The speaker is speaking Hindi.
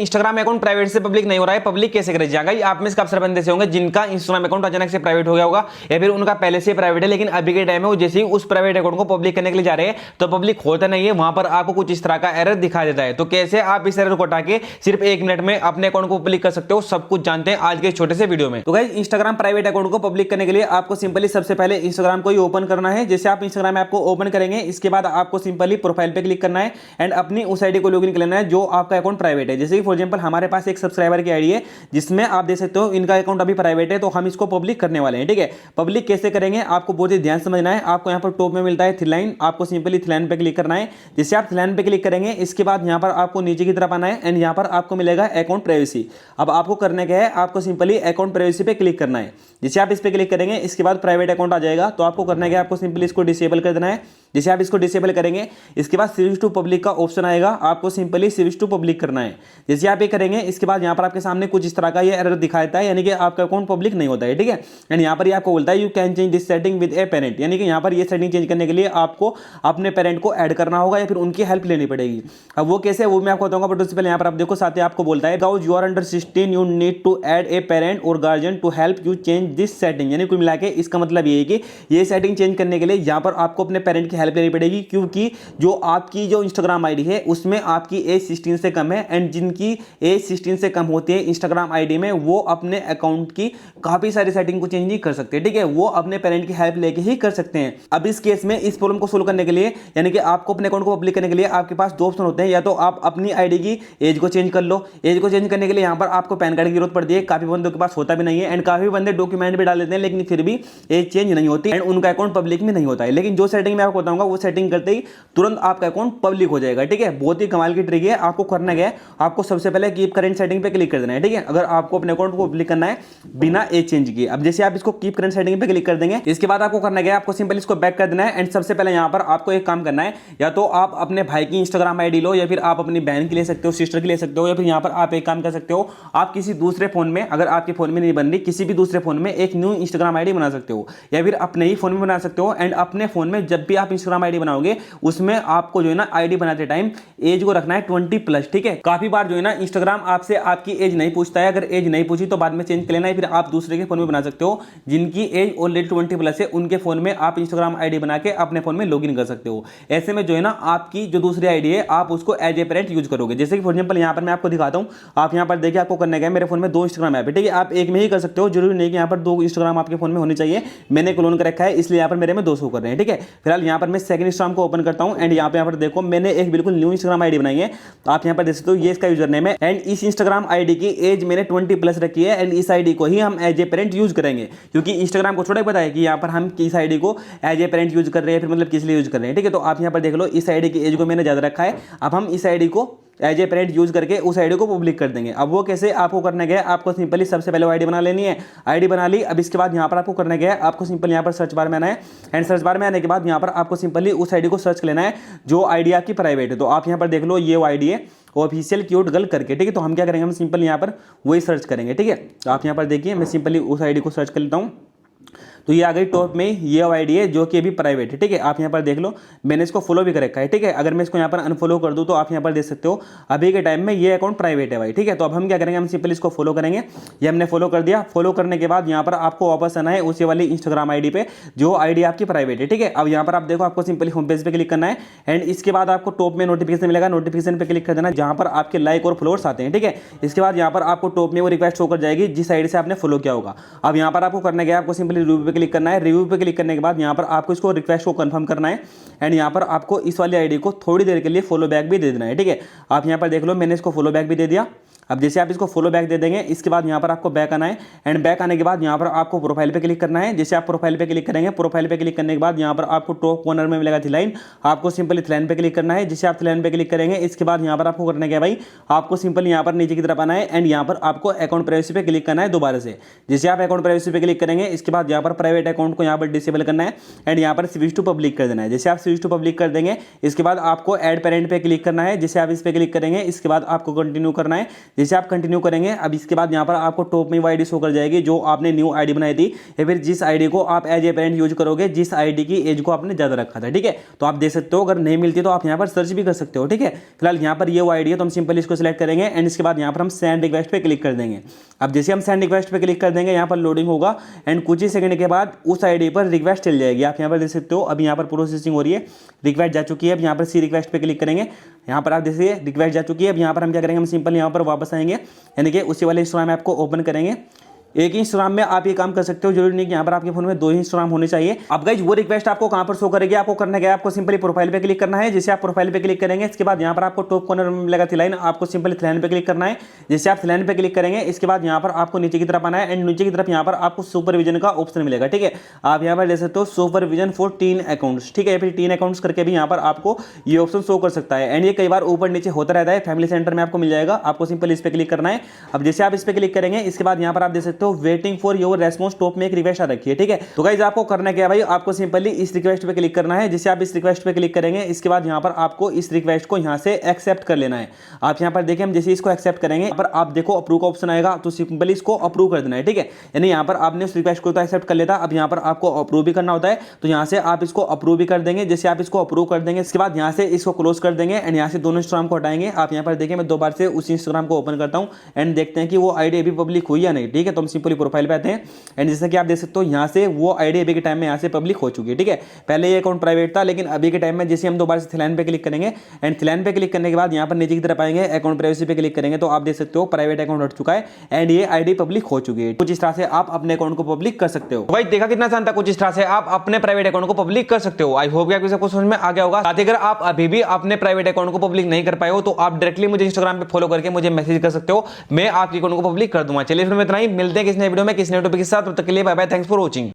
इंस्टाग्राम अकाउंट प्राइवेट से पब्लिक नहीं हो रहा है, पब्लिक कैसे करें जाएगा? आप में से काफी सारे बंदे से होंगे जिनका इंस्टाग्राम अकाउंट अचानक से प्राइवेट हो गया होगा या फिर उनका पहले से प्राइवेट है, लेकिन अभी के टाइम में वो जैसे ही उस प्राइवेट अकाउंट को पब्लिक करने के लिए जा रहे हैं तो पब्लिक होता नहीं है, वहां पर आपको कुछ इस तरह का एरर दिखा देता है। तो कैसे आप इस एरर को हटा के सिर्फ 1 मिनट में अपने अकाउंट को पब्लिक कर सकते हो, सब कुछ जानते हैं आज के छोटे से वीडियो में। तो गाइस, इंस्टाग्राम प्राइवेट अकाउंट को पब्लिक करने के लिए आपको सिंपली सबसे पहले इंस्टाग्राम को ही ओपन करना है। जैसे आप इंस्टाग्राम ऐप को ओपन करेंगे, इसके बाद आपको सिंपली प्रोफाइल पे क्लिक करना है एंड अपनी उस आईडी को लॉगिन कर लेना है जो आपका अकाउंट प्राइवेट है। जैसे कि फॉर एग्जांपल हमारे पास एक सब्सक्राइबर की आईडी है जिसमें आप देख सकते हो इनका अकाउंट अभी प्राइवेट है, तो हम इसको पब्लिक करने वाले हैं। ठीक है, पब्लिक कैसे करेंगे आपको बहुत ही ध्यान समझना है। आपको यहां पर टॉप में मिलता है थ्री लाइन, आपको सिंपली थ्री लाइन पे क्लिक करना है। जैसे आप थ्री लाइन पे क्लिक करेंगे, इसके बाद यहां पर आपको नीचे की तरफ आना है एंड यहां पर आपको मिलेगा अकाउंट प्राइवेसी। अब आपको करने क्या है, आपको सिंपली अकाउंट प्राइवेसी पे क्लिक करना है। जैसे आप इस पे क्लिक करेंगे, इसके बाद प्राइवेट अकाउंट आ जाएगा, तो आपको करना क्या है, आपको सिंपली इसको डिसेबल कर देना है। जैसे आप इसको डिसेबल करेंगे, इसके बाद स्विच टू पब्लिक का ऑप्शन आएगा, आपको सिंपली स्विच टू पब्लिक करना है। जैसे आप ये करेंगे, इसके बाद यहां पर आपके सामने कुछ इस तरह का ये एरर दिखा देता है, यानी कि आपका अकाउंट पब्लिक नहीं होता है। ठीक है, एंड यहां पर ये आपको बोलता है you can change this setting with a parent, यानी कि यहां पर ये सेटिंग चेंज करने के लिए आपको अपने पेरेंट को ऐड करना होगा या फिर उनकी हेल्प लेनी पड़ेगी। अब वो कैसे, वो मैं आपको बताऊंगा, बट उससे पहले यहां पर आप देखो साथ ही आपको बोलता है you are under 16 you need to add a parent और guardian to help you change this setting. यानी कुल मिला के इसका मतलब ये है कि ये सेटिंग चेंज करने के लिए यहां पर आपको अपने पेरेंट की हेल्प लेनी पड़ेगी, क्योंकि जो आपकी जो इंस्टाग्राम आईडी है उसमें आपकी एज 16 से कम है एंड जिनकी एज 16 से कम होती है इंस्टाग्राम आईडी में, वो अपने अकाउंट की काफी सारी सेटिंग को चेंज नहीं कर सकते। ठीक है, वो अपने पेरेंट की हेल्प लेके ही कर सकते हैं। अब इस केस में इस प्रॉब्लम को सोल्व करने के लिए, यानी कि आपको अपने अकाउंट को पब्लिक करने के लिए आपके पास दो ऑप्शन होते हैं। या तो आप अपनी आईडी की एज को चेंज कर लो, एज को चेंज करने के लिए यहां पर आपको पैन कार्ड की जरूरत पड़ती है, काफी बंदों के पास होता भी नहीं है एंड काफी बंदे डॉक्यूमेंट भी डाल देते हैं लेकिन फिर भी एज चेंज नहीं होती एंड उनका अकाउंट पब्लिक में नहीं होता है। लेकिन जो सेटिंग मैं आपको बताऊंगा वो सेटिंग करते ही तुरंत आपका अकाउंट पब्लिक हो जाएगा। ठीक है, बहुत ही कमाल की ट्रिक है। आपको करना क्या है, आपको सबसे पहले कीप करंट सेटिंग पे क्लिक कर देना है। ठीक है, अगर आपको अपने अकाउंट को पब्लिक करना है बिना एज चेंज किए। अब जैसे आप इसको कीप करंट सेटिंग पे क्लिक कर देंगे, इसके बाद आपको करना क्या है, आपको सिंपल इसको बैक कर देना है एंड सबसे पहले यहां पर आपको एक काम करना है, या तो आप अपने भाई की इंस्टाग्राम आईडी लो या फिर आप अपनी बहन की ले सकते हो, सिस्टर की ले सकते हो, या फिर यहां पर आप एक काम कर सकते हो, आप किसी दूसरे फोन में, अगर आपके फोन में नहीं बन रही, किसी भी दूसरे फोन में एक न्यू इंस्टाग्राम आईडी बना सकते हो या फिर अपने ही फोन में बना सकते हो। एंड अपने फोन में जब भी आप इंस्टाग्राम आईडी बनाओगे उसमें आपको जो है ना आईडी बनाते टाइम एज को रखना है 20+। ठीक है, काफी बार जो है ना इंस्टाग्राम आपसे आपकी एज नहीं पूछता है, अगर एज नहीं पूछी तो बाद में चेंज कर लेना है, फिर आप दूसरे के फोन में बना सकते हो। जिनकी एज ऑलरेडी 20+ है उनके फोन में आप इंस्टाग्राम आईडी बना के अपने फोन में लॉगिन कर सकते हो। ऐसे में जो है ना आपकी जो दूसरी आईडी है आप उसको एज ए पेरेंट यूज करोगे। जैसे कि फॉर एग्जांपल यहां पर मैं आपको दिखाता हूं, आप यहां पर देखिए आपको करने का मेरे फोन में 2 इंस्टाग्राम ऐप है। ठीक है, आप एक में ही कर सकते हो, जरूरी नहीं कि यहां पर 2 इंस्टाग्राम आपके फोन में होने चाहिए। मैंने क्लोन कर रखा है इसलिए यहां पर मेरे में 2 शो कर रहे हैं। ठीक है, फिलहाल यहां पर मैं सेकंड इंस्टाग्राम को ओपन करता हूं एंड यहां पर देखो मैंने एक बिल्कुल न्यू इंस्टाग्राम आईडी बनाई है। आप यहां पर देख सकते हो ये इसका यूजर नेम है एंड इस इंस्टाग्राम आईडी की एज मैंने 20+ रखी है एंड इस आईडी को ही हम एज ए पेरेंट यूज करेंगे, क्योंकि इंस्टाग्राम को थोड़ा पता है कि यहां पर हम किस आईडी को एज ए पेरेंट यूज कर रहे हैं, फिर मतलब किस लिए यूज कर रहे हैं। ठीक है, तो आप यहां पर देख लो इस आईडी की एज को मैंने ज्यादा रखा है। अब हम इस आईडी को एज ए पेरेंट यूज करके उस आईडी को पब्लिक कर देंगे। अब वो कैसे, आपको करना क्या है, आपको सिंपली सबसे पहले आईडी बना लेनी है। आईडी बना ली, अब इसके बाद यहां पर आपको करना क्या है, आपको सिंपल यहां पर सर्च बार में आना है एंड सर्च बार में आने के बाद यहां पर आपको सिंपली उस आईडी को सर्च कर लेना है जो आईडी आपकी प्राइवेट है। तो आप यहां पर देख लो ये वो आईडी है ऑफिशियल क्यूट गर्ल करके। ठीक है, तो हम क्या करेंगे, हम सिंपल यहां पर वही सर्च करेंगे। ठीक है, आप यहां पर देखिए मैं सिंपली उस आईडी को सर्च कर लेता हूं, तो ये आ गई टॉप में, ये आईडी है जो कि अभी प्राइवेट है। ठीक है, आप यहाँ पर देख लो मैंने इसको फॉलो भी कर रखा है। ठीक है, अगर मैं इसको यहाँ पर अनफॉलो कर दूँ तो आप यहाँ पर देख सकते हो अभी के टाइम में ये अकाउंट प्राइवेट है भाई। ठीक है, तो अब हम क्या करेंगे, हम सिंपल इसको फॉलो करेंगे। ये हमने फॉलो कर दिया। फॉलो करने के बाद यहाँ पर आपको वापस आना है उसी वाली इंस्टाग्राम आईडी पे जो आईडी आपकी प्राइवेट है। ठीक है, अब यहाँ पर आप देखो आपको सिंपली होम पेज पे क्लिक करना है एंड इसके बाद आपको टॉप में नोटिफिकेशन मिलेगा, नोटिफिकेशन पे क्लिक कर देना जहाँ पर आपके लाइक और फॉलोअर्स आते हैं। ठीक है, इसके बाद यहाँ पर आपको टॉप में वो रिक्वेस्ट शो कर जाएगी जिस आईडी से आपने फॉलो किया होगा। अब यहाँ पर आपको करना क्या है, आपको सिंपली रिव्यू पे क्लिक करना है। रिव्यू पे क्लिक करने के बाद यहाँ पर आपको इसको रिक्वेस्ट को कंफर्म करना है एंड यहाँ पर आपको इस वाली आईडी को थोड़ी देर के लिए फॉलो बैक भी दे देना है। ठीक है, आप यहाँ पर देख लो मैंने इसको फॉलो बैक भी दे दिया। अब जैसे आप इसको फॉलो बैक दे देंगे, इसके बाद यहाँ पर आपको बैक आना है एंड बैक आने के बाद यहाँ पर आपको प्रोफाइल पे क्लिक करना है। जैसे आप प्रोफाइल पे क्लिक करेंगे, प्रोफाइल पे क्लिक करने के बाद यहाँ पर आपको टॉप कॉर्नर में मिलेगा थ्री लाइन, आपको सिंपली थ्री लाइन पे क्लिक करना है। जैसे आप थ्री लाइन पे क्लिक करेंगे, इसके बाद यहाँ पर आपको करना क्या भाई, आपको सिंपल यहाँ पर नीचे की तरफ आना है एंड यहाँ पर आपको अकाउंट प्राइवेसी पे क्लिक करना है दोबारा से। जैसे आप अकाउंट प्राइवेसी पे क्लिक करेंगे, इसके बाद यहाँ पर प्राइवेट अकाउंट को यहाँ पर डिसेबल करना है एंड यहाँ पर स्विच टू पब्लिक कर देना है। जैसे आप स्विच टू पब्लिक कर देंगे, इसके बाद आपको ऐड पेरेंट पे क्लिक करना है। जैसे आप इस पे क्लिक करेंगे, इसके बाद आपको कंटिन्यू करना है। जैसे आप कंटिन्यू करेंगे, अब इसके बाद यहाँ पर आपको टॉप में वो आईडी शो कर जाएगी जो आपने न्यू आईडी बनाई थी, या फिर जिस आईडी को आप एज ए पेरेंट यूज करोगे, जिस आईडी की एज को आपने ज्यादा रखा था। ठीक है, तो आप दे सकते हो, अगर नहीं मिलती तो आप यहाँ पर सर्च भी कर सकते हो। ठीक है, फिलहाल यहाँ पर ये वो आईडी है, तो हम सिंपल इसको सिलेक्ट करेंगे एंड इसके बाद यहाँ पर हम सेंड रिक्वेस्ट पे क्लिक कर देंगे। अब जैसे हम सेंड रिक्वेस्ट पे क्लिक कर देंगे, यहाँ पर लोडिंग होगा एंड कुछ ही सेकंड के बाद उस आईडी पर रिक्वेस्ट चल जाएगी। आप यहाँ पर देख सकते हो, अभी यहाँ पर प्रोसेसिंग हो रही है, रिक्वेस्ट जा चुकी है। अब यहाँ पर सी रिक्वेस्ट पे क्लिक करेंगे, यहाँ पर आप देखिए रिक्वेस्ट जा चुकी है। अब यहाँ पर हम क्या करेंगे, हम सिंपल यहाँ पर वापस आएंगे, यानी कि उसी वाले इंस्टाग्राम ऐप को ओपन करेंगे। एक ही इंस्टाग्राम में आप ये काम कर सकते हो, जरूरी नहीं कि यहाँ पर आपके फोन में 2 ही इंस्टाग्राम होने चाहिए। अब गाइज वो रिक्वेस्ट आपको कहाँ पर शो करेगी, आपको करना क्या है, आपको सिंपली प्रोफाइल पे क्लिक करना है। जैसे आप प्रोफाइल पे क्लिक करेंगे, इसके बाद यहाँ पर आपको टॉप कॉर्नर में मिलेगा थ्री लाइन, आपको सिंपली थ्री लाइन पे क्लिक करना है। जैसे आप थ्री लाइन पे क्लिक करेंगे, इसके बाद यहाँ पर आपको नीचे की तरफ आना है एंड नीचे की तरफ यहाँ पर आपको सुपरविजन का ऑप्शन मिलेगा। ठीक है, आप यहाँ पर ले सकते हो सुपरविजन फॉर टीन अकाउंट्स। ठीक है, फिर टीन अकाउंट्स करके भी यहाँ पर आपको ये ऑप्शन शो कर सकता है एंड ये कई बार ऊपर नीचे होता रहता है। फैमिली सेंटर में आपको मिल जाएगा, आपको सिंपल इस पे क्लिक करना है। अब जैसे आप इस पे क्लिक करेंगे, इसके बाद यहाँ पर आप देख सकते हो waiting for your response, top में एक रिक्वेस्ट आ रखी है। ठीक है, तो गाइस आपको करना क्या है भाई, आपको सिंपली इस रिक्वेस्ट पे क्लिक करना है। जैसे आप इस रिक्वेस्ट पे क्लिक करेंगे, इसके बाद यहाँ पर आपको इस रिक्वेस्ट को यहाँ से एक्सेप्ट कर लेना है। आप यहाँ पर देखिए, हम जैसे इसको एक्सेप्ट करेंगे, यहाँ पर आप देखो अप्रूव का ऑप्शन आएगा, तो सिंपली इसको अप्रूव कर देना है। ठीक है, यानी यहाँ पर आपने उस रिक्वेस्ट को तो एक्सेप्ट कर लेता, अब यहाँ पर आपको अप्रूव भी करना होता है, तो यहाँ से आप इसको अप्रूव भी कर देंगे। जैसे आप इसको अप्रूव कर देंगे, इसके बाद यहाँ से इसको क्लोज कर देंगे एंड यहाँ से दोनों इंस्टाग्राम को हटाएंगे। आप यहाँ पर देखिए, मैं 2 बार से उसी इंस्टाग्राम को ओपन करता हूँ एंड देखते हैं कि वो आईडी अभी पब्लिक हुई या नहीं। ठीक है, तो हम सिंपली प्रोफाइल पे आते हैं एंड जैसे कि आप देख सकते हो, यहाँ से वो आईडी अभी के टाइम में यहाँ से पब्लिक हो चुकी है। ठीक है, पहले ये अकाउंट प्राइवेट था, लेकिन अभी के टाइम में जैसे हम 2 बार से थ्री लाइन पे क्लिक करेंगे एंड थ्री लाइन पे क्लिक करने के बाद यहाँ पर नीचे की तरफ आएंगे, अकाउंट प्राइवेसी पे क्लिक करेंगे, तो आप देख सकते हो प्राइवेट अकाउंट हट चुका है एंड ये आईडी पब्लिक हो चुकी है। कुछ इस तरह से आप अपने अकाउंट को पब्लिक कर सकते हो। भाई देखा कितना आसान था, कुछ इस तरह से आप अपने प्राइवेट अकाउंट को पब्लिक कर सकते हो। आई होप कि आपको सब कुछ समझ में आ गया होगा। साथ ही अगर आप अभी भी अपने प्राइवेट अकाउंट को पब्लिक नहीं कर पाए हो, तो आप डायरेक्टली मुझे इंस्टाग्राम पे फॉलो करके मुझे मैसेज कर सकते हो, मैं आपके अकाउंट को पब्लिक कर दूंगा। चलिए फिर इतना ही, मिलते हैं किसी नए वीडियो में किसी नए टॉपिक के साथ, तब तक के लिए bye bye, thanks for watching.